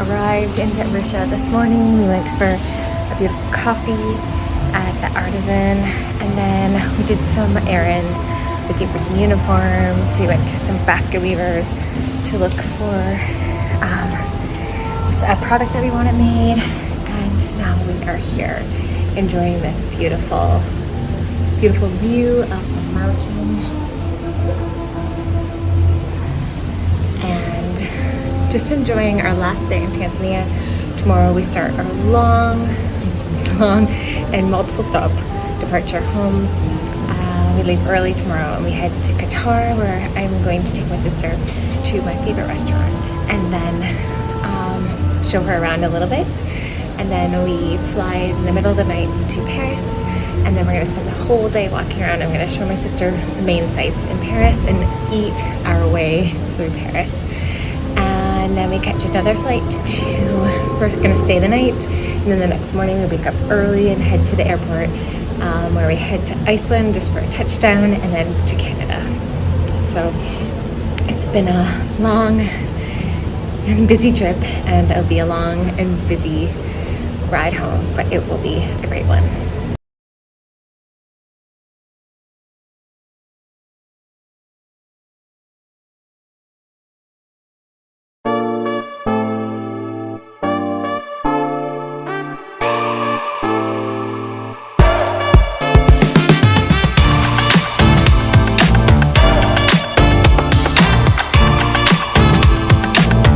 arrived into Arusha this morning. We went for a beautiful coffee at the Artisan, and then we did some errands looking for some uniforms. We went to some basket weavers to look for a product that we wanted made, and now we are here enjoying this beautiful view of the mountain and just enjoying our last day in Tanzania. Tomorrow we start our long and multiple stop departure home. We leave early tomorrow and we head to Qatar, where I'm going to take my sister to my favorite restaurant and then show her around a little bit. And then we fly in the middle of the night to Paris, and then we're gonna spend the whole day walking around. I'm gonna show my sister the main sites in Paris and eat our way through Paris. And then we catch another flight we're gonna stay the night, and then the next morning we wake up early and head to the airport, where we head to Iceland just for a touchdown, and then to Canada. So it's been a long and busy trip, and it'll be a long and busy ride home, but it will be a great one.